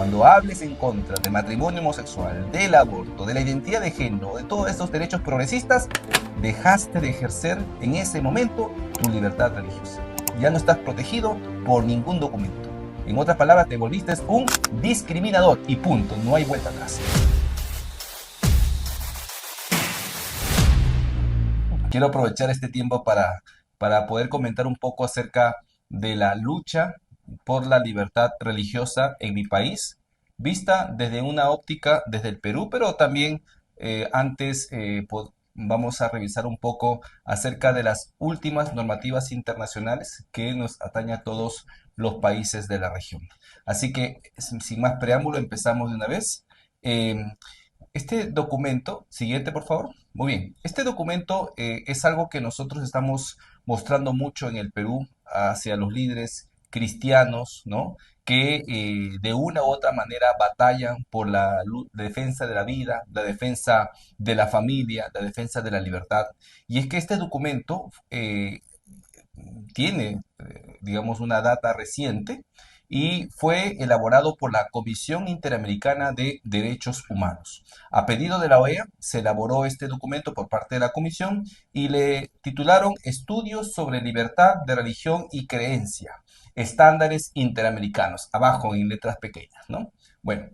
Cuando hables en contra del matrimonio homosexual, del aborto, de la identidad de género, de todos estos derechos progresistas, dejaste de ejercer en ese momento tu libertad religiosa. Ya no estás protegido por ningún documento. En otras palabras, te volviste un discriminador y punto, no hay vuelta atrás. Quiero aprovechar este tiempo para poder comentar un poco acerca de la lucha por la libertad religiosa en mi país, vista desde una óptica desde el Perú, pero también antes vamos a revisar un poco acerca de las últimas normativas internacionales que nos atañe a todos los países de la región. Así que, sin más preámbulo, empezamos de una vez. Eh, este documento, siguiente por favor. Muy bien, este documento es algo que nosotros estamos mostrando mucho en el Perú hacia los líderes cristianos, ¿no? Que de una u otra manera batallan por la defensa de la vida, la defensa de la familia, la defensa de la libertad. Y es que este documento tiene, digamos, una data reciente y fue elaborado por la Comisión Interamericana de Derechos Humanos. A pedido de la OEA, se elaboró este documento por parte de la Comisión y le titularon Estudios sobre libertad de religión y creencia, estándares interamericanos, abajo en letras pequeñas, ¿no? Bueno,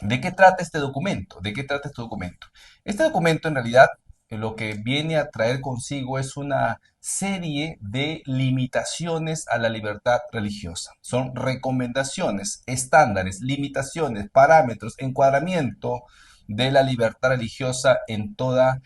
¿de qué trata este documento? ¿De qué trata este documento? Este documento en realidad lo que viene a traer consigo es una serie de limitaciones a la libertad religiosa. Son recomendaciones, estándares, limitaciones, parámetros, encuadramiento de la libertad religiosa en toda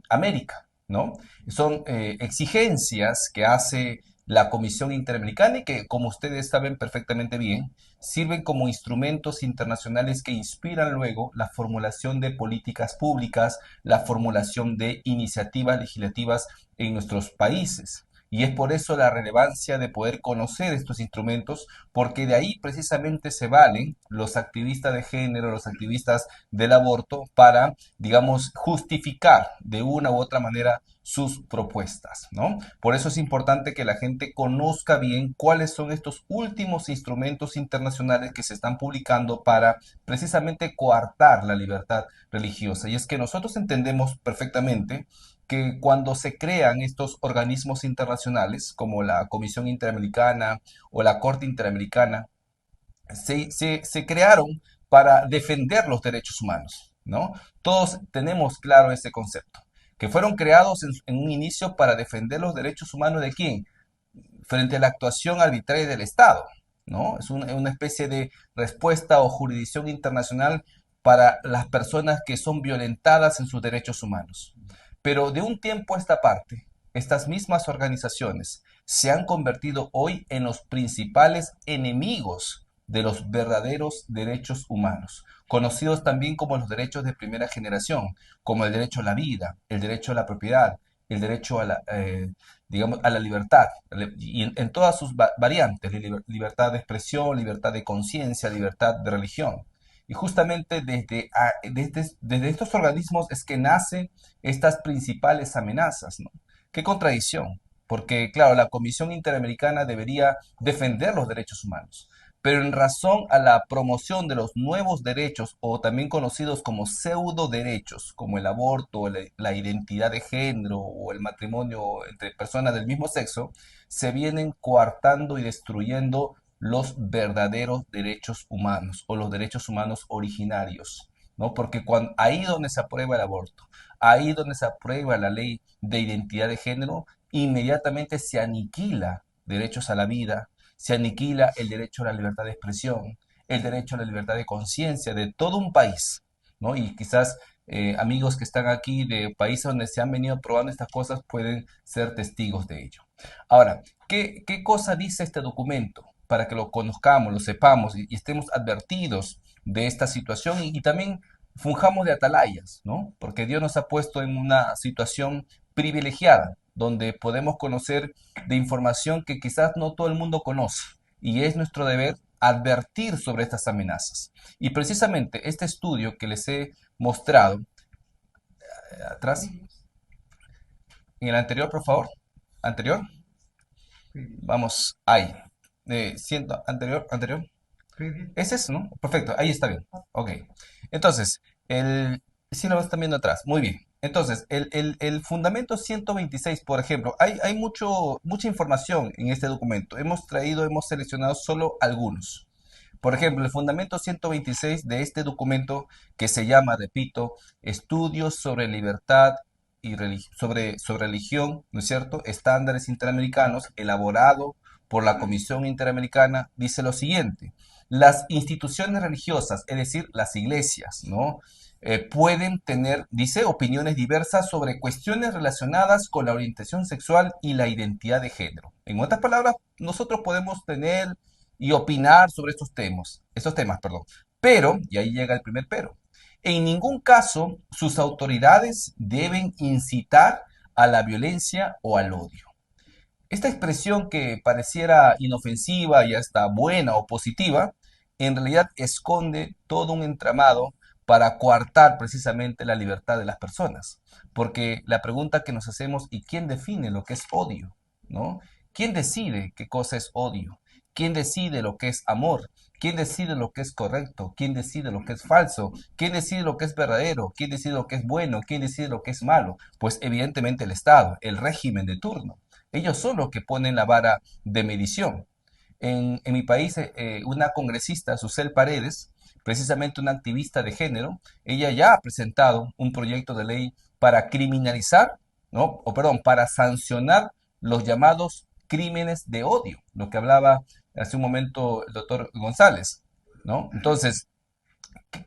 América, ¿no? Son exigencias que hace la Comisión Interamericana y que, como ustedes saben perfectamente bien, sirven como instrumentos internacionales que inspiran luego la formulación de políticas públicas, la formulación de iniciativas legislativas en nuestros países. Y es por eso la relevancia de poder conocer estos instrumentos, porque de ahí precisamente se valen los activistas de género, los activistas del aborto, para, digamos, justificar de una u otra manera sus propuestas, ¿no? Por eso es importante que la gente conozca bien cuáles son estos últimos instrumentos internacionales que se están publicando para precisamente coartar la libertad religiosa. Y es que nosotros entendemos perfectamente que cuando se crean estos organismos internacionales, como la Comisión Interamericana o la Corte Interamericana, se crearon para defender los derechos humanos, ¿no? Todos tenemos claro ese concepto, que fueron creados en un inicio para defender los derechos humanos de quién, frente a la actuación arbitraria del Estado, ¿no? Es una especie de respuesta o jurisdicción internacional para las personas que son violentadas en sus derechos humanos. Pero de un tiempo a esta parte, estas mismas organizaciones se han convertido hoy en los principales enemigos de los verdaderos derechos humanos, conocidos también como los derechos de primera generación, como el derecho a la vida, el derecho a la propiedad, el derecho a la, digamos, a la libertad, y en todas sus variantes, libertad de expresión, libertad de conciencia, libertad de religión. Y justamente desde estos organismos es que nacen estas principales amenazas, ¿no? Qué contradicción, porque claro, la Comisión Interamericana debería defender los derechos humanos, pero en razón a la promoción de los nuevos derechos, o también conocidos como pseudo derechos, como el aborto, la identidad de género o el matrimonio entre personas del mismo sexo, se vienen coartando y destruyendo los verdaderos derechos humanos o los derechos humanos originarios, ¿no? Porque ahí donde se aprueba el aborto, ahí donde se aprueba la ley de identidad de género, inmediatamente se aniquila derechos a la vida, se aniquila el derecho a la libertad de expresión, el derecho a la libertad de conciencia de todo un país, ¿no? Y quizás amigos que están aquí de países donde se han venido probando estas cosas pueden ser testigos de ello. Ahora, ¿qué cosa dice este documento? Para que lo conozcamos, lo sepamos y estemos advertidos de esta situación y también funjamos de atalayas, ¿no? Porque Dios nos ha puesto en una situación privilegiada, donde podemos conocer de información que quizás no todo el mundo conoce. Y es nuestro deber advertir sobre estas amenazas. Y precisamente este estudio que les he mostrado, atrás, en el anterior, por favor, anterior, vamos, ahí, siento, anterior, anterior. Es eso, ¿no? Perfecto, ahí está bien. Ok. Entonces, sí lo están viendo atrás. Muy bien. Entonces, el fundamento 126, por ejemplo, hay mucha información en este documento. Hemos seleccionado solo algunos. Por ejemplo, el fundamento 126 de este documento que se llama, repito, Estudios sobre libertad y sobre religión, ¿no es cierto? Estándares interamericanos, elaborado por la Comisión Interamericana, dice lo siguiente: las instituciones religiosas, es decir, las iglesias, ¿no? Pueden tener, dice, opiniones diversas sobre cuestiones relacionadas con la orientación sexual y la identidad de género. En otras palabras, nosotros podemos tener y opinar sobre estos temas, perdón. Pero, y ahí llega el primer pero, en ningún caso sus autoridades deben incitar a la violencia o al odio. Esta expresión que pareciera inofensiva y hasta buena o positiva, en realidad esconde todo un entramado para coartar precisamente la libertad de las personas. Porque la pregunta que nos hacemos, ¿y quién define lo que es odio? ¿No? ¿Quién decide qué cosa es odio? ¿Quién decide lo que es amor? ¿Quién decide lo que es correcto? ¿Quién decide lo que es falso? ¿Quién decide lo que es verdadero? ¿Quién decide lo que es bueno? ¿Quién decide lo que es malo? Pues evidentemente el Estado, el régimen de turno. Ellos son los que ponen la vara de medición. En mi país, una congresista, Susel Paredes, precisamente una activista de género, ella ya ha presentado un proyecto de ley para criminalizar, ¿no? O perdón, para sancionar los llamados crímenes de odio, lo que hablaba hace un momento el doctor González, ¿no? Entonces,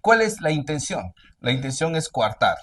¿cuál es la intención? La intención es coartar,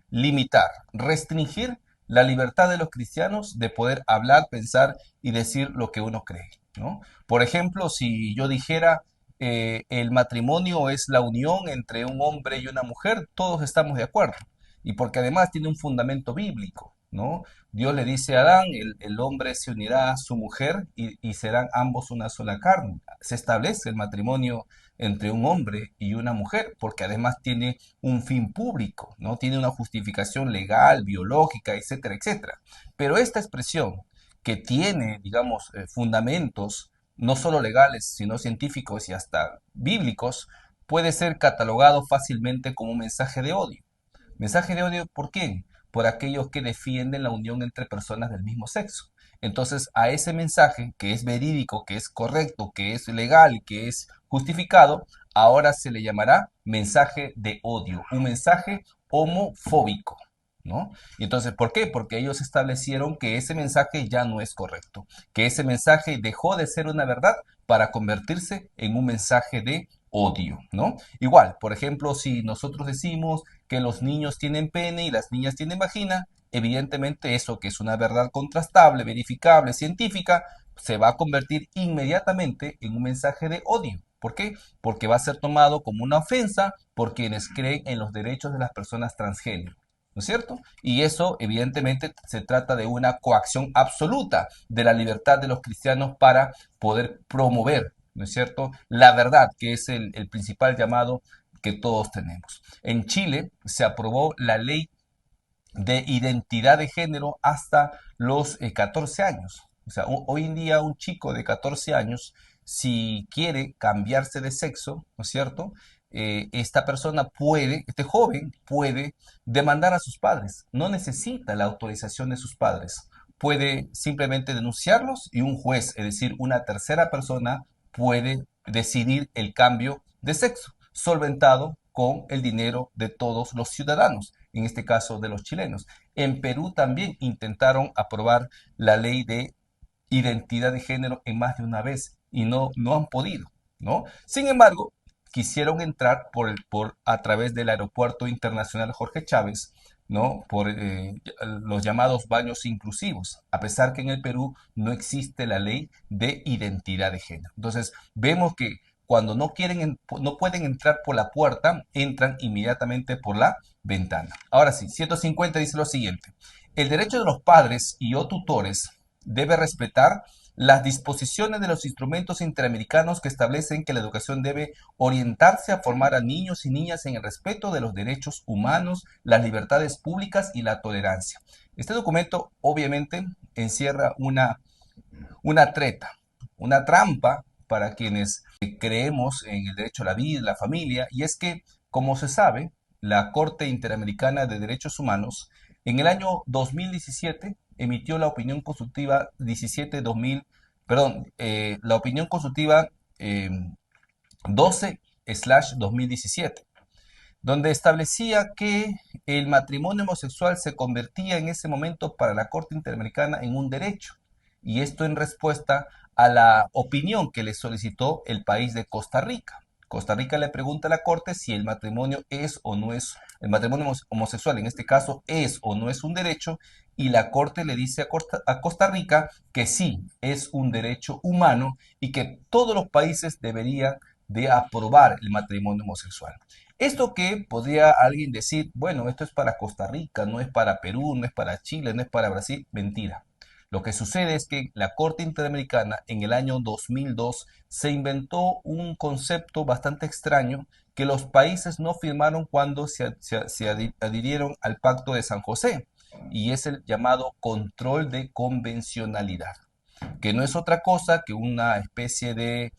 limitar, restringir la libertad de los cristianos de poder hablar, pensar y decir lo que uno cree, ¿no? Por ejemplo, si yo dijera el matrimonio es la unión entre un hombre y una mujer, todos estamos de acuerdo. Y porque además tiene un fundamento bíblico, ¿no? Dios le dice a Adán, el hombre se unirá a su mujer y serán ambos una sola carne. Se establece el matrimonio entre un hombre y una mujer, porque además tiene un fin público, ¿no? Tiene una justificación legal, biológica, etcétera, etcétera. Pero esta expresión que tiene, digamos, fundamentos no solo legales, sino científicos y hasta bíblicos, puede ser catalogado fácilmente como un mensaje de odio. Mensaje de odio, ¿por quién? Por aquellos que defienden la unión entre personas del mismo sexo. Entonces, a ese mensaje, que es verídico, que es correcto, que es legal, que es justificado, ahora se le llamará mensaje de odio, un mensaje homofóbico, ¿no? Y entonces, ¿por qué? Porque ellos establecieron que ese mensaje ya no es correcto, que ese mensaje dejó de ser una verdad para convertirse en un mensaje de odio, ¿no? Igual, por ejemplo, si nosotros decimos que los niños tienen pene y las niñas tienen vagina, evidentemente eso que es una verdad contrastable, verificable, científica, se va a convertir inmediatamente en un mensaje de odio. ¿Por qué? Porque va a ser tomado como una ofensa por quienes creen en los derechos de las personas transgénero. ¿No es cierto? Y eso, evidentemente, se trata de una coacción absoluta de la libertad de los cristianos para poder promover, ¿no es cierto?, la verdad, que es el principal llamado que todos tenemos. En Chile se aprobó la ley de identidad de género hasta los 14 años. O sea, hoy en día un chico de 14 años, si quiere cambiarse de sexo, ¿no es cierto? Esta persona puede, este joven puede demandar a sus padres. No necesita la autorización de sus padres. Puede simplemente denunciarlos y un juez, es decir, una tercera persona, puede decidir el cambio de sexo, solventado con el dinero de todos los ciudadanos, en este caso de los chilenos. En Perú también intentaron aprobar la ley de identidad de género en más de una vez y no han podido, ¿no? Sin embargo, quisieron entrar a través del Aeropuerto Internacional Jorge Chávez, ¿no? Por los llamados baños inclusivos, a pesar que en el Perú no existe la ley de identidad de género. Entonces, vemos que cuando no pueden entrar por la puerta, entran inmediatamente por la ventana. Ahora sí, 150 dice lo siguiente: el derecho de los padres y o tutores debe respetar las disposiciones de los instrumentos interamericanos que establecen que la educación debe orientarse a formar a niños y niñas en el respeto de los derechos humanos, las libertades públicas y la tolerancia. Este documento obviamente encierra una treta, una trampa para quienes creemos en el derecho a la vida, la familia, y es que, como se sabe, la Corte Interamericana de Derechos Humanos en el año 2017 emitió la opinión consultiva 17-2000, perdón, la opinión consultiva eh, 12/2017, donde establecía que el matrimonio homosexual se convertía en ese momento para la Corte Interamericana en un derecho, y esto en respuesta a la opinión que le solicitó el país de Costa Rica. Costa Rica le pregunta a la Corte si el matrimonio es o no es, el matrimonio homosexual en este caso es o no es un derecho, y la Corte le dice a Costa Rica que sí, es un derecho humano y que todos los países deberían de aprobar el matrimonio homosexual. Esto que podría alguien decir, bueno, esto es para Costa Rica, no es para Perú, no es para Chile, no es para Brasil, mentira. Lo que sucede es que la Corte Interamericana en el año 2002 se inventó un concepto bastante extraño que los países no firmaron cuando se adhirieron al Pacto de San José, y es el llamado control de convencionalidad, que no es otra cosa que una especie de,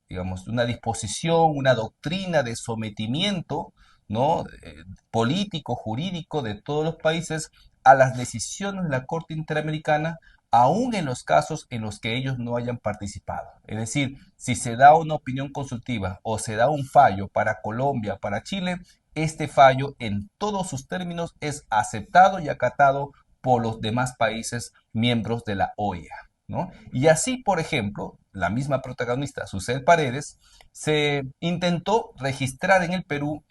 digamos, una disposición, una doctrina de sometimiento, ¿no? Político, jurídico de todos los países a las decisiones de la Corte Interamericana, aún en los casos en los que ellos no hayan participado. Es decir, si se da una opinión consultiva o se da un fallo para Colombia, para Chile, este fallo en todos sus términos es aceptado y acatado por los demás países miembros de la OEA, ¿no? Y así, por ejemplo, la misma protagonista, Susel Paredes, se intentó registrar en el Perú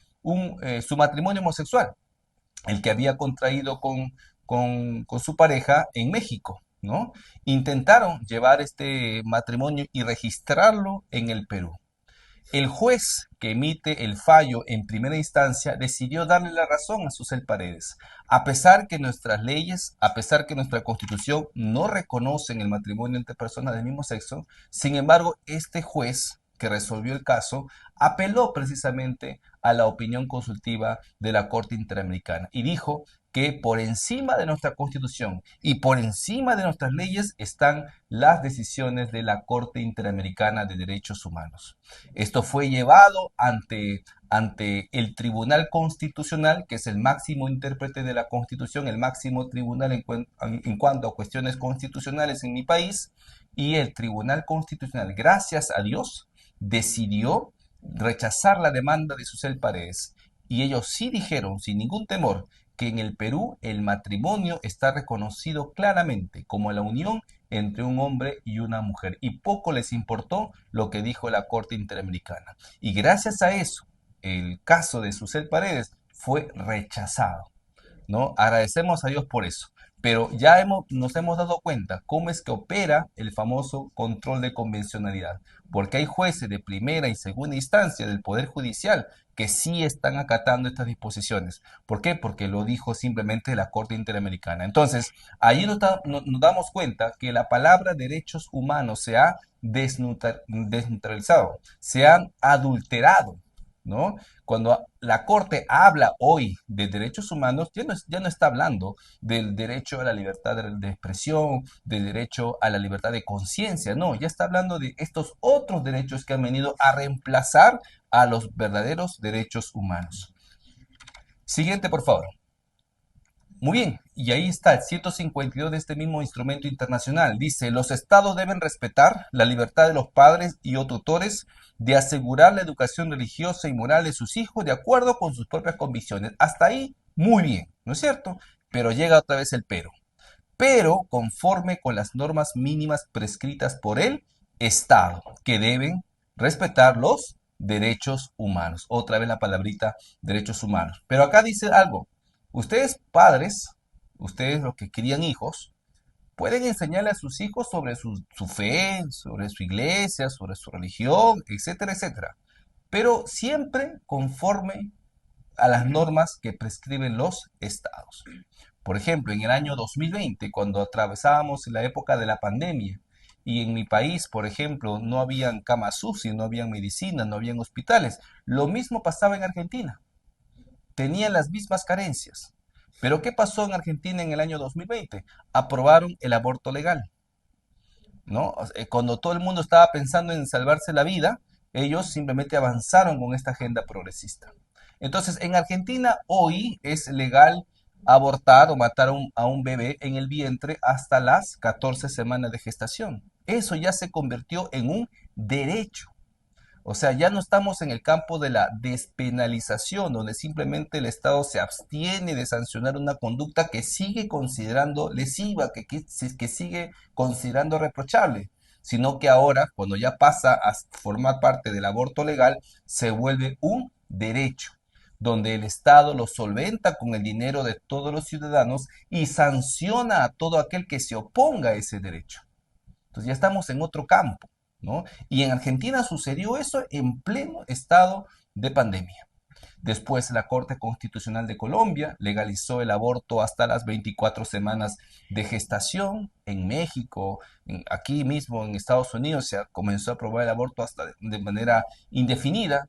su matrimonio homosexual, el que había contraído con su pareja en México, ¿no? Intentaron llevar este matrimonio y registrarlo en el Perú. El juez que emite el fallo en primera instancia decidió darle la razón a Susel Paredes, a pesar que nuestras leyes, a pesar que nuestra constitución no reconocen el matrimonio entre personas del mismo sexo. Sin embargo, este juez que resolvió el caso apeló precisamente a la opinión consultiva de la Corte Interamericana y dijo que por encima de nuestra constitución y por encima de nuestras leyes están las decisiones de la Corte Interamericana de Derechos Humanos. Esto fue llevado ante el Tribunal Constitucional, que es el máximo intérprete de la Constitución, el máximo tribunal en cuanto a cuestiones constitucionales en mi país, y el Tribunal Constitucional, gracias a Dios, decidió rechazar la demanda de Susel Paredes. Y ellos sí dijeron, sin ningún temor, que en el Perú el matrimonio está reconocido claramente como la unión entre un hombre y una mujer, y poco les importó lo que dijo la Corte Interamericana. Y gracias a eso, el caso de Susel Paredes fue rechazado, ¿no? Agradecemos a Dios por eso. Pero ya nos hemos dado cuenta cómo es que opera el famoso control de convencionalidad, porque hay jueces de primera y segunda instancia del Poder Judicial que sí están acatando estas disposiciones. ¿Por qué? Porque lo dijo simplemente la Corte Interamericana. Entonces, ahí nos damos cuenta que la palabra derechos humanos se ha desneutralizado, se ha adulterado, ¿no? Cuando la Corte habla hoy de derechos humanos, ya no está hablando del derecho a la libertad de expresión, del derecho a la libertad de conciencia, no, ya está hablando de estos otros derechos que han venido a reemplazar a los verdaderos derechos humanos. Siguiente, por favor. Muy bien, y ahí está el 152 de este mismo instrumento internacional. Dice, los estados deben respetar la libertad de los padres y o tutores de asegurar la educación religiosa y moral de sus hijos de acuerdo con sus propias convicciones. Hasta ahí, muy bien, ¿no es cierto? Pero llega otra vez el pero conforme con las normas mínimas prescritas por el Estado, que deben respetar los derechos humanos. Otra vez la palabrita derechos humanos. Pero acá dice algo. Ustedes padres, ustedes los que crían hijos, pueden enseñarle a sus hijos sobre su fe, sobre su iglesia, sobre su religión, etcétera, etcétera. Pero siempre conforme a las normas que prescriben los estados. Por ejemplo, en el año 2020, cuando atravesábamos la época de la pandemia, y en mi país, por ejemplo, no habían camas UCI, no habían medicina, no habían hospitales. Lo mismo pasaba en Argentina. Tenían las mismas carencias. Pero ¿qué pasó en Argentina en el año 2020? Aprobaron el aborto legal. ¿no? O sea, cuando todo el mundo estaba pensando en salvarse la vida, ellos simplemente avanzaron con esta agenda progresista. Entonces, en Argentina hoy es legal abortar o matar a un bebé en el vientre hasta las 14 semanas de gestación. Eso ya se convirtió en un derecho. O sea, ya no estamos en el campo de la despenalización, donde simplemente el Estado se abstiene de sancionar una conducta que sigue considerando lesiva, que sigue considerando reprochable, sino que ahora, cuando ya pasa a formar parte del aborto legal, se vuelve un derecho, donde el Estado lo solventa con el dinero de todos los ciudadanos y sanciona a todo aquel que se oponga a ese derecho. Entonces ya estamos en otro campo, ¿no? Y en Argentina sucedió eso en pleno estado de pandemia. Después la Corte Constitucional de Colombia legalizó el aborto hasta las 24 semanas de gestación. En México, aquí mismo en Estados Unidos se comenzó a aprobar el aborto hasta de manera indefinida.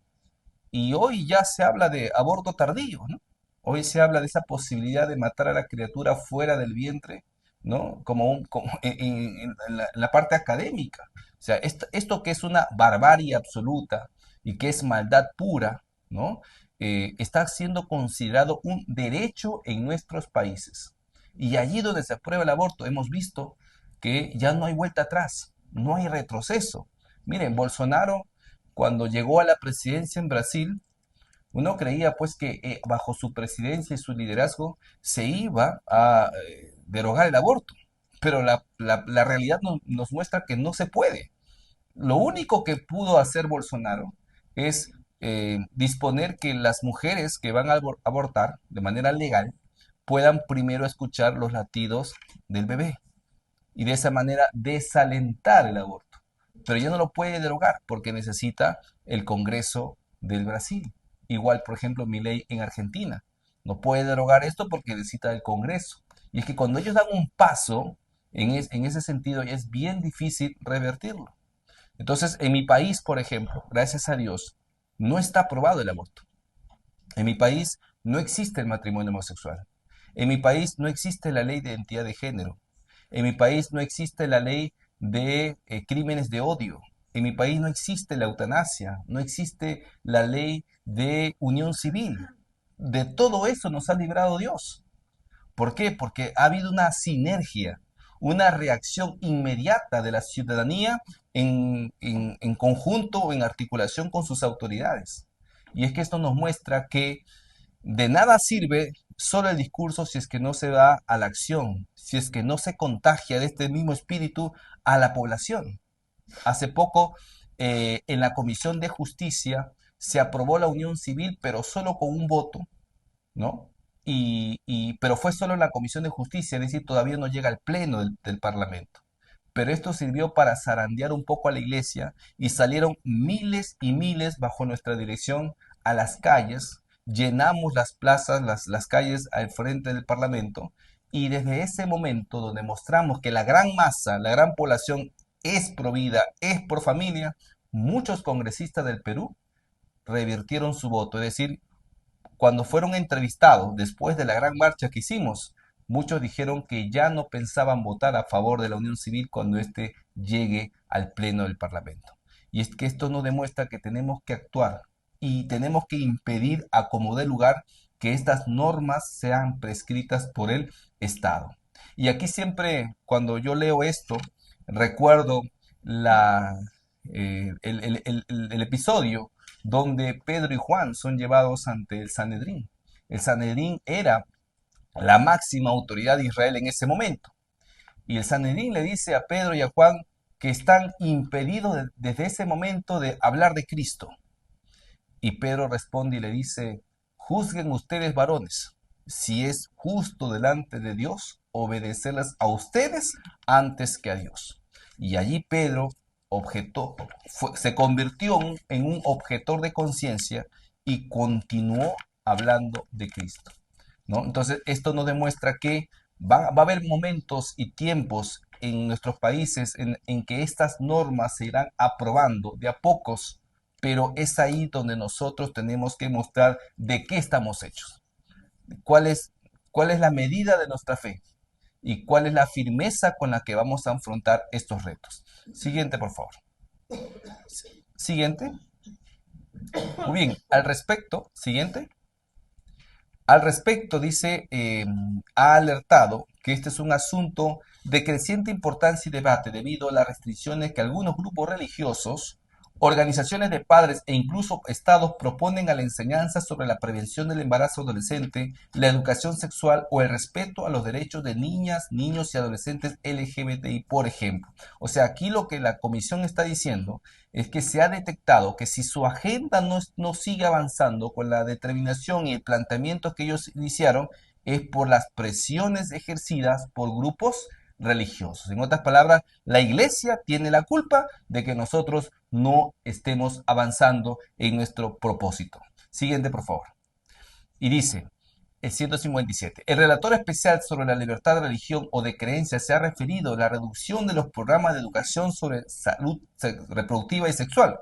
Y hoy ya se habla de aborto tardío, ¿no? Hoy se habla de esa posibilidad de matar a la criatura fuera del vientre, ¿no? Como en la parte académica. O sea, esto que es una barbarie absoluta y que es maldad pura, ¿no? Está siendo considerado un derecho en nuestros países. Y allí donde se aprueba el aborto, hemos visto que ya no hay vuelta atrás, no hay retroceso. Miren, Bolsonaro cuando llegó a la presidencia en Brasil, uno creía pues que bajo su presidencia y su liderazgo se iba a derogar el aborto, pero la realidad nos muestra que no se puede. Lo único que pudo hacer Bolsonaro es disponer que las mujeres que van a abortar de manera legal puedan primero escuchar los latidos del bebé y de esa manera desalentar el aborto. Pero ya no lo puede derogar porque necesita el Congreso del Brasil. Igual, por ejemplo, mi ley en Argentina. No puede derogar esto porque necesita el Congreso. Y es que cuando ellos dan un paso en ese sentido ya es bien difícil revertirlo. Entonces, en mi país, por ejemplo, gracias a Dios, no está aprobado el aborto. En mi país no existe el matrimonio homosexual. En mi país no existe la ley de identidad de género. En mi país no existe la ley de crímenes de odio. En mi país no existe la eutanasia, no existe la ley de unión civil. De todo eso nos ha librado Dios. ¿Por qué? Porque ha habido una sinergia, una reacción inmediata de la ciudadanía en conjunto o en articulación con sus autoridades. Y es que esto nos muestra que de nada sirve solo el discurso si es que no se va a la acción, si es que no se contagia de este mismo espíritu a la población. Hace poco, en la Comisión de Justicia se aprobó la unión civil, pero solo con un voto, ¿no? Pero fue solo en la Comisión de Justicia, es decir, todavía no llega al Pleno del Parlamento. Pero esto sirvió para zarandear un poco a la iglesia y salieron miles y miles bajo nuestra dirección a las calles, llenamos las plazas, las calles al frente del Parlamento y desde ese momento donde mostramos que la gran masa, la gran población es pro vida, es pro familia, muchos congresistas del Perú revirtieron su voto, es decir, cuando fueron entrevistados después de la gran marcha que hicimos, muchos dijeron que ya no pensaban votar a favor de la unión civil cuando éste llegue al pleno del Parlamento. Y es que esto nos demuestra que tenemos que actuar y tenemos que impedir a como dé lugar que estas normas sean prescritas por el Estado. Y aquí siempre, cuando yo leo esto, recuerdo la, el episodio donde Pedro y Juan son llevados ante el Sanedrín. El Sanedrín era la máxima autoridad de Israel en ese momento. Y el Sanedrín le dice a Pedro y a Juan que están impedidos desde ese momento de hablar de Cristo. Y Pedro responde y le dice, juzguen ustedes varones, si es justo delante de Dios obedecerles a ustedes antes que a Dios. Y allí Pedro se convirtió en un objetor de conciencia y continuó hablando de Cristo, ¿no? Entonces, esto nos demuestra que va a haber momentos y tiempos en nuestros países en que estas normas se irán aprobando de a pocos, pero es ahí donde nosotros tenemos que mostrar de qué estamos hechos, cuál es, cuál es la medida de nuestra fe y cuál es la firmeza con la que vamos a afrontar estos retos. Siguiente, por favor. Siguiente. Muy bien, al respecto, siguiente. Al respecto, dice, ha alertado que este es un asunto de creciente importancia y debate debido a las restricciones que algunos grupos religiosos, organizaciones de padres e incluso estados proponen a la enseñanza sobre la prevención del embarazo adolescente, la educación sexual o el respeto a los derechos de niñas, niños y adolescentes LGBTI, por ejemplo. O sea, aquí lo que la comisión está diciendo es que se ha detectado que si su agenda no sigue avanzando con la determinación y el planteamiento que ellos iniciaron, es por las presiones ejercidas por grupos religiosos. En otras palabras, la iglesia tiene la culpa de que nosotros no estemos avanzando en nuestro propósito. Siguiente, por favor. Y dice, el 157. El relator especial sobre la libertad de religión o de creencia se ha referido a la reducción de los programas de educación sobre salud reproductiva y sexual,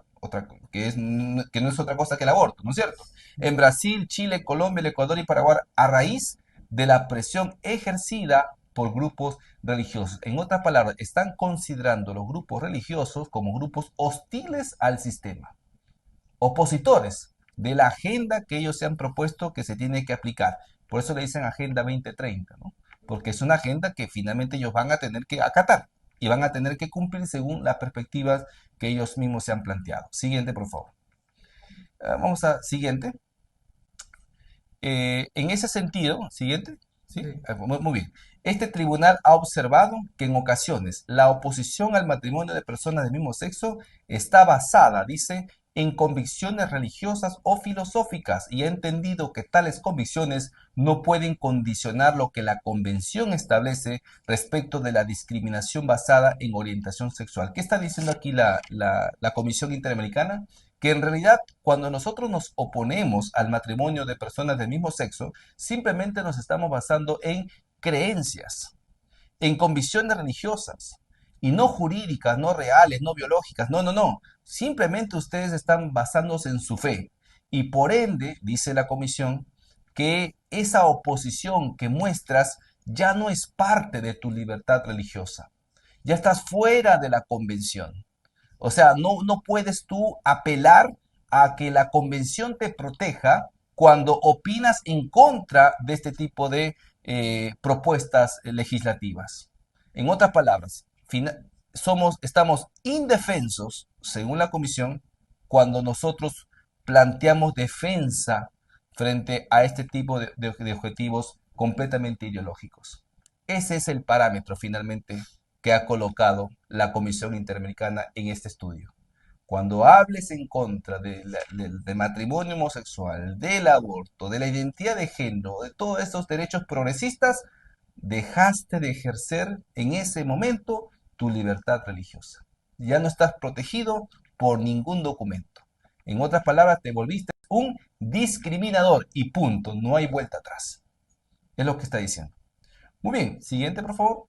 que no es otra cosa que el aborto, ¿no es cierto? En Brasil, Chile, Colombia, el Ecuador y Paraguay, a raíz de la presión ejercida por grupos religiosos. En otras palabras, están considerando los grupos religiosos como grupos hostiles al sistema, opositores de la agenda que ellos se han propuesto que se tiene que aplicar. Por eso le dicen Agenda 2030, ¿no? Porque es una agenda que finalmente ellos van a tener que acatar y van a tener que cumplir según las perspectivas que ellos mismos se han planteado. Siguiente, por favor. Vamos a siguiente. En ese sentido, siguiente. ¿Sí? Sí. Muy bien. Este tribunal ha observado que en ocasiones la oposición al matrimonio de personas del mismo sexo está basada, dice, en convicciones religiosas o filosóficas y ha entendido que tales convicciones no pueden condicionar lo que la convención establece respecto de la discriminación basada en orientación sexual. ¿Qué está diciendo aquí la Comisión Interamericana? Que en realidad cuando nosotros nos oponemos al matrimonio de personas del mismo sexo, simplemente nos estamos basando en creencias, en convicciones religiosas y no jurídicas, no reales, no biológicas, no, no, no. Simplemente ustedes están basándose en su fe y por ende, dice la comisión, que esa oposición que muestras ya no es parte de tu libertad religiosa. Ya estás fuera de la convención. O sea, no puedes tú apelar a que la convención te proteja cuando opinas en contra de este tipo de propuestas legislativas. En otras palabras, estamos indefensos, según la comisión, cuando nosotros planteamos defensa frente a este tipo de objetivos completamente ideológicos. Ese es el parámetro finalmente que ha colocado la Comisión Interamericana en este estudio. Cuando hables en contra de matrimonio homosexual, del aborto, de la identidad de género, de todos esos derechos progresistas, dejaste de ejercer en ese momento tu libertad religiosa. Ya no estás protegido por ningún documento. En otras palabras, te volviste un discriminador y punto, no hay vuelta atrás. Es lo que está diciendo. Muy bien, siguiente, por favor.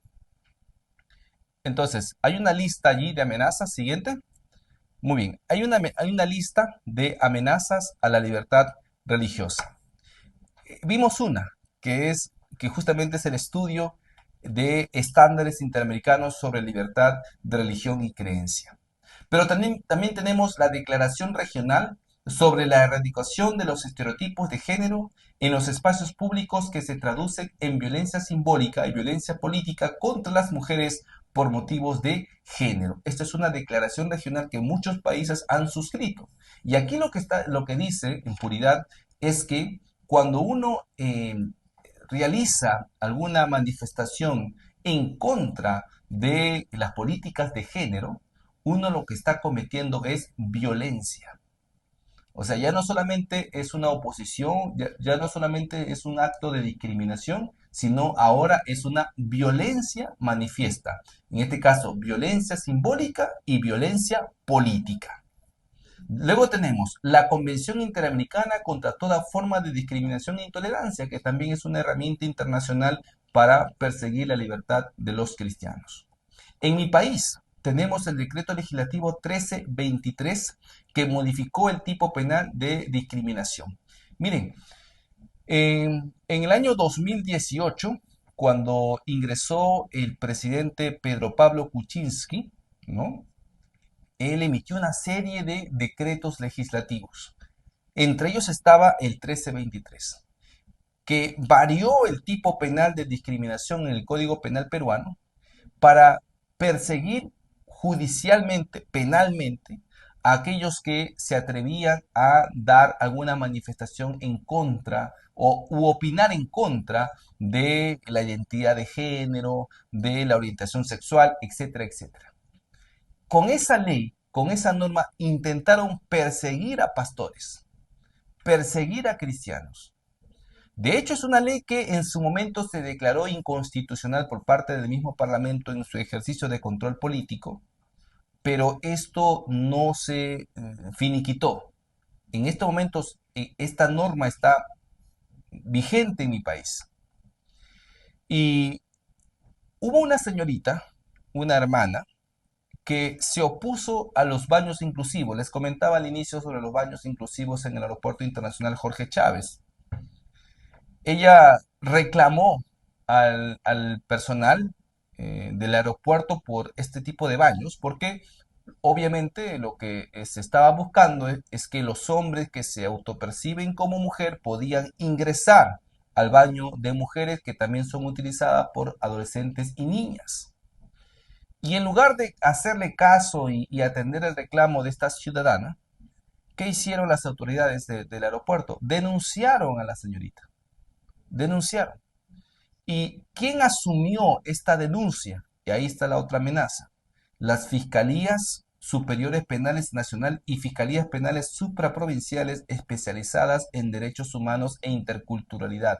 Entonces, hay una lista allí de amenazas. Siguiente. Muy bien, hay una lista de amenazas a la libertad religiosa. Vimos una, que justamente es el estudio de estándares interamericanos sobre libertad de religión y creencia. Pero también tenemos la Declaración Regional sobre la erradicación de los estereotipos de género en los espacios públicos que se traducen en violencia simbólica y violencia política contra las mujeres por motivos de género. Esta es una declaración regional que muchos países han suscrito. Y aquí lo que dice en puridad es que cuando uno realiza alguna manifestación en contra de las políticas de género, uno lo que está cometiendo es violencia. O sea, ya no solamente es una oposición, ya no solamente es un acto de discriminación, sino ahora es una violencia manifiesta. En este caso, violencia simbólica y violencia política. Luego tenemos la Convención Interamericana contra toda forma de discriminación e intolerancia, que también es una herramienta internacional para perseguir la libertad de los cristianos. En mi país tenemos el decreto legislativo 1323 que modificó el tipo penal de discriminación. Miren, en el año 2018, cuando ingresó el presidente Pedro Pablo Kuczynski, ¿no? Él emitió una serie de decretos legislativos. Entre ellos estaba el 1323, que varió el tipo penal de discriminación en el Código Penal peruano para perseguir judicialmente, penalmente, a aquellos que se atrevían a dar alguna manifestación en contra u opinar en contra de la identidad de género, de la orientación sexual, etcétera, etcétera. Con esa ley, con esa norma, intentaron perseguir a pastores, perseguir a cristianos. De hecho, es una ley que en su momento se declaró inconstitucional por parte del mismo Parlamento en su ejercicio de control político, pero esto no se finiquitó. En estos momentos, esta norma está vigente en mi país. Y hubo una señorita, una hermana, que se opuso a los baños inclusivos. Les comentaba al inicio sobre los baños inclusivos en el Aeropuerto Internacional Jorge Chávez. Ella reclamó al personal del aeropuerto por este tipo de baños, porque obviamente lo que se estaba buscando es que los hombres que se autoperciben como mujer podían ingresar al baño de mujeres que también son utilizadas por adolescentes y niñas. Y en lugar de hacerle caso y atender el reclamo de esta ciudadana, ¿qué hicieron las autoridades del aeropuerto? Denunciaron a la señorita, denunciaron. ¿Y quién asumió esta denuncia? Y ahí está la otra amenaza. Las fiscalías superiores penales nacional y fiscalías penales supraprovinciales especializadas en derechos humanos e interculturalidad.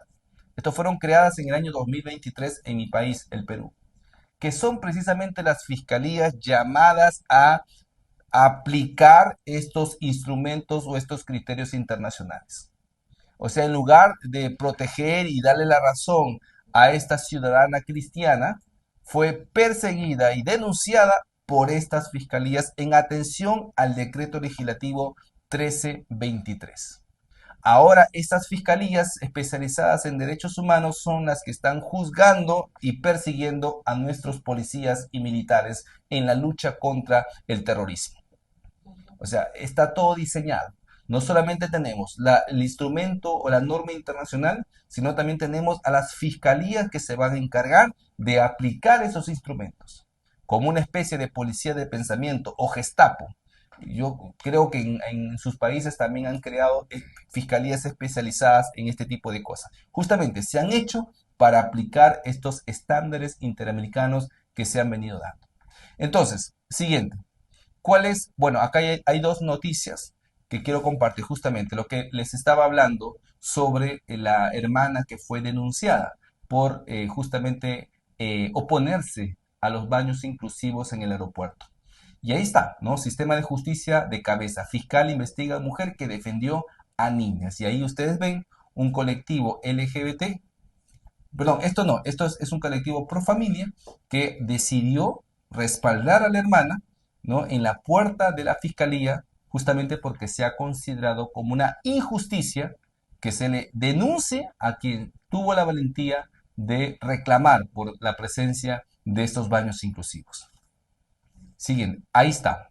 Estas fueron creadas en el año 2023 en mi país, el Perú, que son precisamente las fiscalías llamadas a aplicar estos instrumentos o estos criterios internacionales. O sea, en lugar de proteger y darle la razón a esta ciudadana cristiana, fue perseguida y denunciada por estas fiscalías en atención al decreto legislativo 1323. Ahora, estas fiscalías especializadas en derechos humanos son las que están juzgando y persiguiendo a nuestros policías y militares en la lucha contra el terrorismo. O sea, está todo diseñado. No solamente tenemos el instrumento o la norma internacional, sino también tenemos a las fiscalías que se van a encargar de aplicar esos instrumentos, como una especie de policía de pensamiento o Gestapo. Yo creo que en sus países también han creado fiscalías especializadas en este tipo de cosas. Justamente se han hecho para aplicar estos estándares interamericanos que se han venido dando. Entonces, siguiente. ¿Cuál es? Bueno, acá hay dos noticias que quiero compartir, justamente lo que les estaba hablando sobre la hermana que fue denunciada por justamente oponerse a los baños inclusivos en el aeropuerto. Y ahí está, ¿no? Sistema de justicia de cabeza. Fiscal investiga a mujer que defendió a niñas. Y ahí ustedes ven un colectivo LGBT. Perdón, esto no, esto es un colectivo pro familia que decidió respaldar a la hermana, ¿no? En la puerta de la fiscalía, justamente porque se ha considerado como una injusticia que se le denuncie a quien tuvo la valentía de reclamar por la presencia de estos baños inclusivos. Siguiente, ahí está.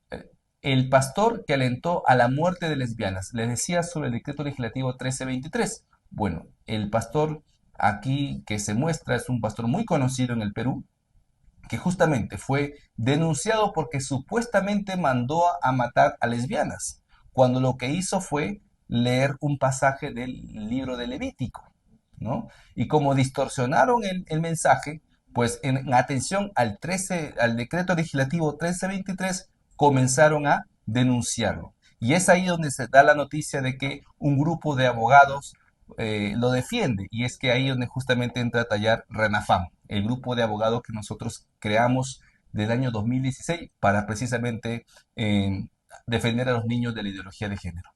El pastor que alentó a la muerte de lesbianas. Les decía sobre el decreto legislativo 1323. Bueno, el pastor aquí que se muestra es un pastor muy conocido en el Perú, que justamente fue denunciado porque supuestamente mandó a matar a lesbianas, cuando lo que hizo fue leer un pasaje del libro de Levítico, ¿no? Y como distorsionaron el mensaje, pues en atención al decreto legislativo 1323, comenzaron a denunciarlo. Y es ahí donde se da la noticia de que un grupo de abogados lo defiende, y es que ahí donde justamente entra a tallar RENAFAM, el grupo de abogados que nosotros creamos del año 2016 para precisamente defender a los niños de la ideología de género.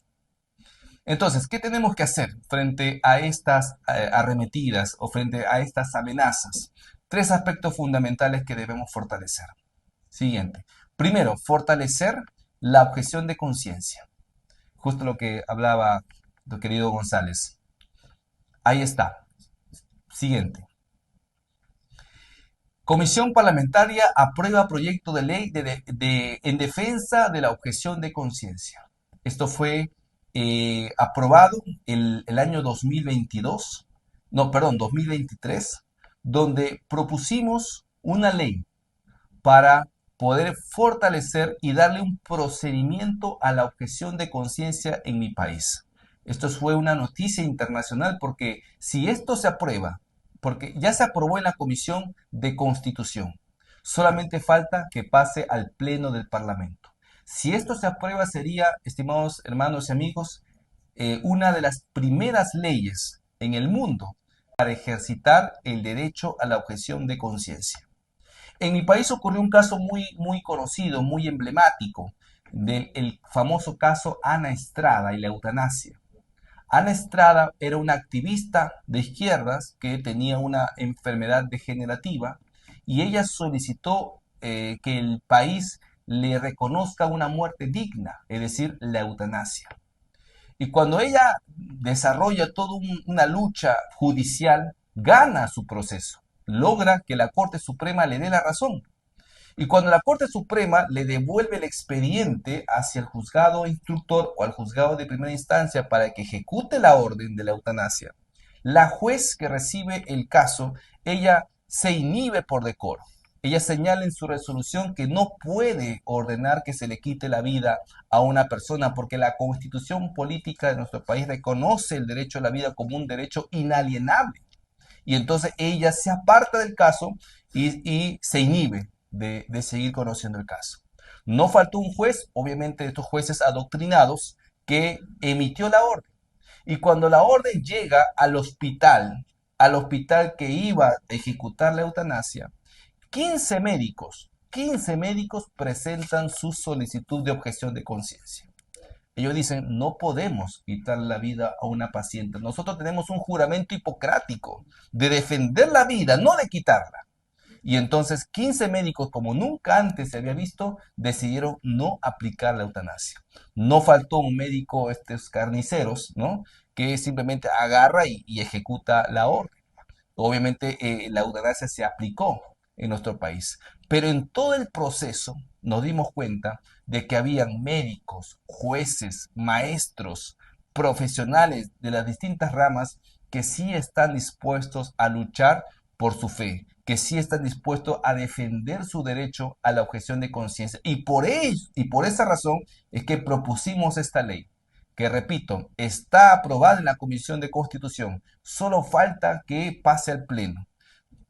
Entonces, ¿qué tenemos que hacer frente a estas arremetidas o frente a estas amenazas? Tres aspectos fundamentales que debemos fortalecer. Siguiente. Primero, fortalecer la objeción de conciencia. Justo lo que hablaba el querido González. Ahí está. Siguiente. Comisión parlamentaria aprueba proyecto de ley en defensa de la objeción de conciencia. Esto fue aprobado el año 2022, no, perdón, 2023, donde propusimos una ley para poder fortalecer y darle un procedimiento a la objeción de conciencia en mi país. Esto fue una noticia internacional porque si esto se aprueba, porque ya se aprobó en la Comisión de Constitución, solamente falta que pase al Pleno del Parlamento. Si esto se aprueba sería, estimados hermanos y amigos, una de las primeras leyes en el mundo para ejercitar el derecho a la objeción de conciencia. En mi país ocurrió un caso muy conocido, muy emblemático, del famoso caso Ana Estrada y la eutanasia. Ana Estrada era una activista de izquierdas que tenía una enfermedad degenerativa y ella solicitó que el país le reconozca una muerte digna, es decir, la eutanasia. Y cuando ella desarrolla toda una lucha judicial, gana su proceso, logra que la Corte Suprema le dé la razón. Y cuando la Corte Suprema le devuelve el expediente hacia el juzgado instructor o al juzgado de primera instancia para que ejecute la orden de la eutanasia, la juez que recibe el caso, ella se inhibe por decoro. Ella señala en su resolución que no puede ordenar que se le quite la vida a una persona porque la constitución política de nuestro país reconoce el derecho a la vida como un derecho inalienable. Y entonces ella se aparta del caso y se inhibe de seguir conociendo el caso. No faltó un juez, obviamente estos jueces adoctrinados, que emitió la orden. Y cuando la orden llega al hospital que iba a ejecutar la eutanasia, 15 médicos presentan su solicitud de objeción de conciencia. Ellos dicen, no podemos quitar la vida a una paciente. Nosotros tenemos un juramento hipocrático de defender la vida, no de quitarla. Y entonces 15 médicos, como nunca antes se había visto, decidieron no aplicar la eutanasia. No faltó un médico, estos carniceros, ¿no? Que simplemente agarra y ejecuta la orden. Obviamente la eutanasia se aplicó en nuestro país, pero en todo el proceso nos dimos cuenta de que habían médicos, jueces, maestros, profesionales de las distintas ramas que sí están dispuestos a luchar por su fe, que sí están dispuestos a defender su derecho a la objeción de conciencia. Y por esa razón es que propusimos esta ley, que repito, está aprobada en la Comisión de Constitución. Solo falta que pase al Pleno.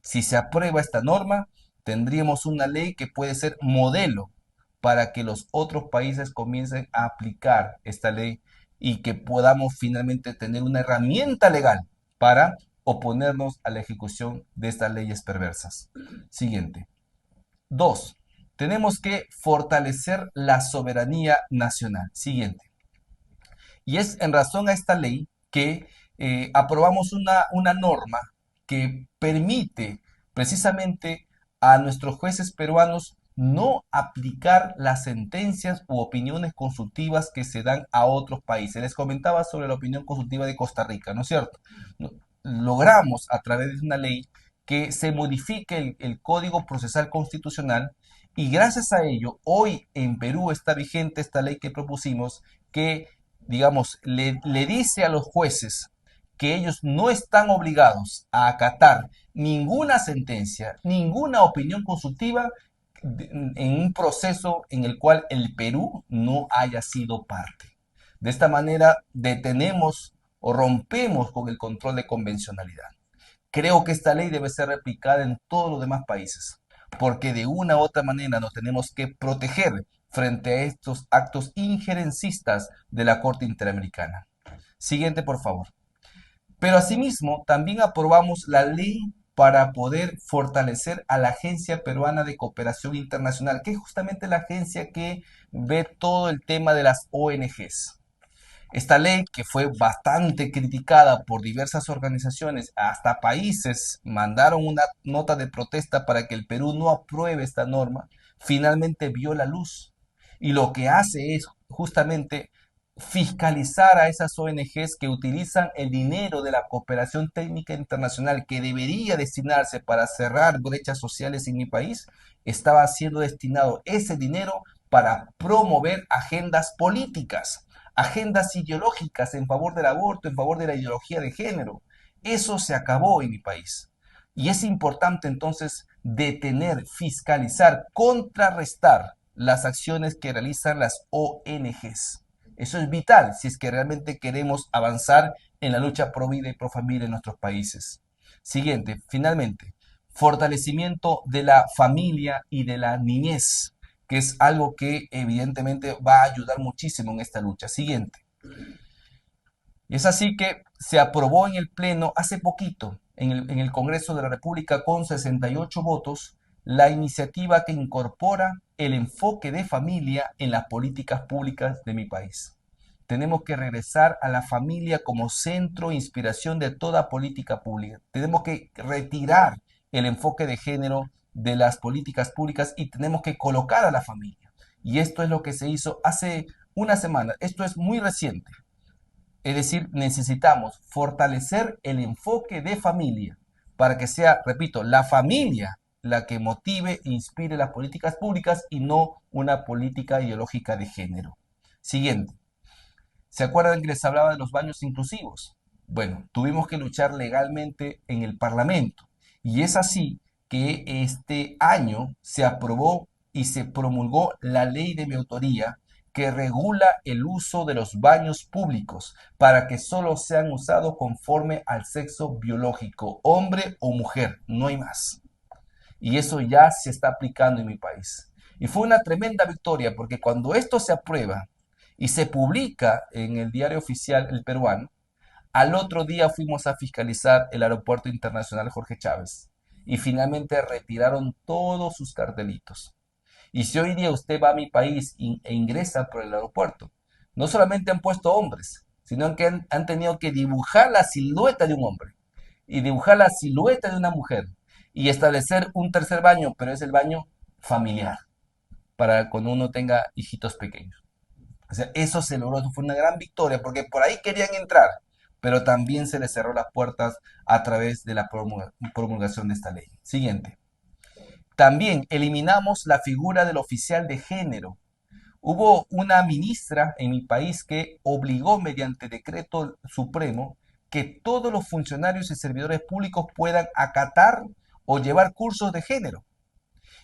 Si se aprueba esta norma, tendríamos una ley que puede ser modelo para que los otros países comiencen a aplicar esta ley y que podamos finalmente tener una herramienta legal para oponernos a la ejecución de estas leyes perversas. Siguiente. Dos, tenemos que fortalecer la soberanía nacional. Siguiente. Y es en razón a esta ley que aprobamos una norma que permite precisamente a nuestros jueces peruanos no aplicar las sentencias u opiniones consultivas que se dan a otros países. Les comentaba sobre la opinión consultiva de Costa Rica, ¿no es cierto? Logramos a través de una ley que se modifique el Código Procesal Constitucional y gracias a ello hoy en Perú está vigente esta ley que propusimos que digamos, le dice a los jueces que ellos no están obligados a acatar ninguna sentencia, ninguna opinión consultiva en un proceso en el cual el Perú no haya sido parte. De esta manera detenemos o rompemos con el control de convencionalidad. Creo que esta ley debe ser replicada en todos los demás países, porque de una u otra manera nos tenemos que proteger frente a estos actos injerencistas de la Corte Interamericana. Siguiente, por favor. Pero asimismo, también aprobamos la ley para poder fortalecer a la Agencia Peruana de Cooperación Internacional, que es justamente la agencia que ve todo el tema de las ONGs. Esta ley, que fue bastante criticada por diversas organizaciones, hasta países mandaron una nota de protesta para que el Perú no apruebe esta norma, finalmente vio la luz. Y lo que hace es justamente fiscalizar a esas ONGs que utilizan el dinero de la cooperación técnica internacional que debería destinarse para cerrar brechas sociales en mi país, estaba siendo destinado ese dinero para promover agendas políticas, agendas ideológicas en favor del aborto, en favor de la ideología de género. Eso se acabó en mi país. Y es importante entonces detener, fiscalizar, contrarrestar las acciones que realizan las ONGs. Eso es vital si es que realmente queremos avanzar en la lucha pro vida y pro familia en nuestros países. Siguiente, finalmente, fortalecimiento de la familia y de la niñez, que es algo que evidentemente va a ayudar muchísimo en esta lucha. Siguiente. Y es así que se aprobó en el Pleno hace poquito, en el Congreso de la República, con 68 votos, la iniciativa que incorpora el enfoque de familia en las políticas públicas de mi país. Tenemos que regresar a la familia como centro e inspiración de toda política pública. Tenemos que retirar el enfoque de género de las políticas públicas y tenemos que colocar a la familia. Y esto es lo que se hizo hace una semana. Esto es muy reciente. Es decir, necesitamos fortalecer el enfoque de familia para que sea, repito, la familia la que motive e inspire las políticas públicas y no una política ideológica de género. Siguiente. ¿Se acuerdan que les hablaba de los baños inclusivos? Bueno, tuvimos que luchar legalmente en el Parlamento y es así que este año se aprobó y se promulgó la ley de mi autoría que regula el uso de los baños públicos para que solo sean usados conforme al sexo biológico, hombre o mujer, no hay más. Y eso ya se está aplicando en mi país. Y fue una tremenda victoria porque cuando esto se aprueba y se publica en el diario oficial El Peruano, al otro día fuimos a fiscalizar el Aeropuerto Internacional Jorge Chávez y finalmente retiraron todos sus cartelitos. Y si hoy día usted va a mi país e ingresa por el aeropuerto, no solamente han puesto hombres, sino que han tenido que dibujar la silueta de un hombre y dibujar la silueta de una mujer y establecer un tercer baño, pero es el baño familiar, para cuando uno tenga hijitos pequeños. O sea, eso se logró, fue una gran victoria, porque por ahí querían entrar, pero también se les cerró las puertas a través de la promulgación de esta ley. Siguiente. También eliminamos la figura del oficial de género. Hubo una ministra en mi país que obligó mediante decreto supremo que todos los funcionarios y servidores públicos puedan acatar o llevar cursos de género.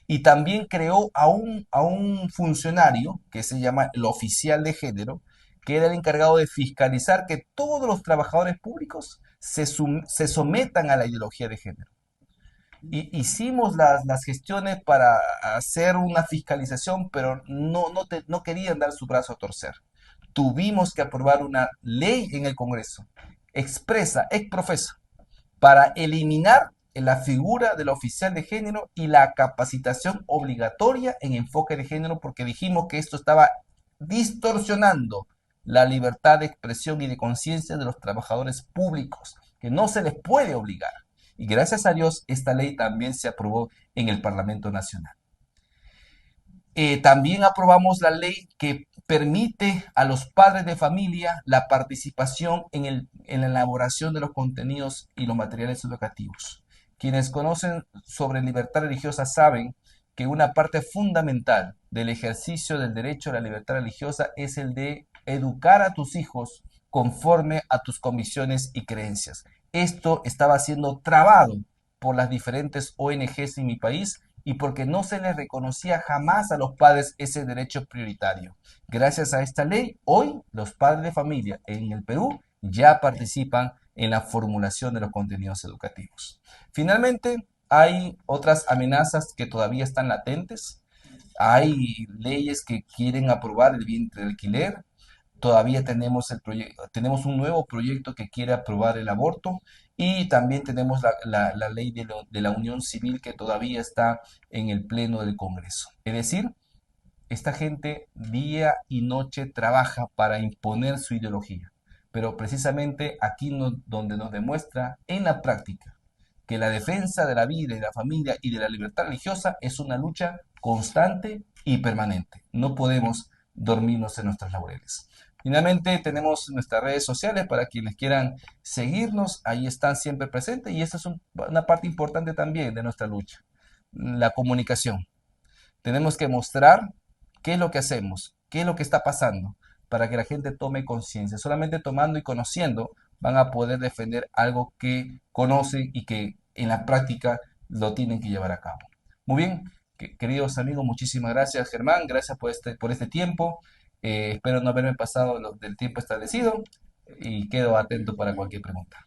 Y también creó a un funcionario que se llama el oficial de género, que era el encargado de fiscalizar que todos los trabajadores públicos se sometan a la ideología de género. Y hicimos las gestiones para hacer una fiscalización, pero no querían dar su brazo a torcer. Tuvimos que aprobar una ley en el Congreso, expresa, ex profeso, para eliminar la figura del oficial de género y la capacitación obligatoria en enfoque de género, porque dijimos que esto estaba distorsionando la libertad de expresión y de conciencia de los trabajadores públicos, que no se les puede obligar. Y gracias a Dios, esta ley también se aprobó en el Parlamento Nacional. También aprobamos la ley que permite a los padres de familia la participación en la elaboración de los contenidos y los materiales educativos. Quienes conocen sobre libertad religiosa saben que una parte fundamental del ejercicio del derecho a la libertad religiosa es el de educar a tus hijos conforme a tus convicciones y creencias. Esto estaba siendo trabado por las diferentes ONGs en mi país y porque no se les reconocía jamás a los padres ese derecho prioritario. Gracias a esta ley, hoy los padres de familia en el Perú ya participan en la formulación de los contenidos educativos. Finalmente, hay otras amenazas que todavía están latentes. Hay leyes que quieren aprobar el vientre de alquiler. Todavía tenemos un nuevo proyecto que quiere aprobar el aborto y también tenemos la ley de la unión civil que todavía está en el pleno del Congreso. Es decir, esta gente día y noche trabaja para imponer su ideología, pero precisamente aquí donde nos demuestra en la práctica que la defensa de la vida y de la familia y de la libertad religiosa es una lucha constante y permanente. No podemos dormirnos en nuestros laureles. Finalmente, tenemos nuestras redes sociales para quienes quieran seguirnos, ahí están siempre presentes y esta es una parte importante también de nuestra lucha, la comunicación. Tenemos que mostrar qué es lo que hacemos, qué es lo que está pasando, para que la gente tome conciencia. Solamente tomando y conociendo van a poder defender algo que conocen y que en la práctica lo tienen que llevar a cabo. Muy bien, queridos amigos, muchísimas gracias, Germán, gracias por este tiempo. Espero no haberme pasado del tiempo establecido y quedo atento para cualquier pregunta.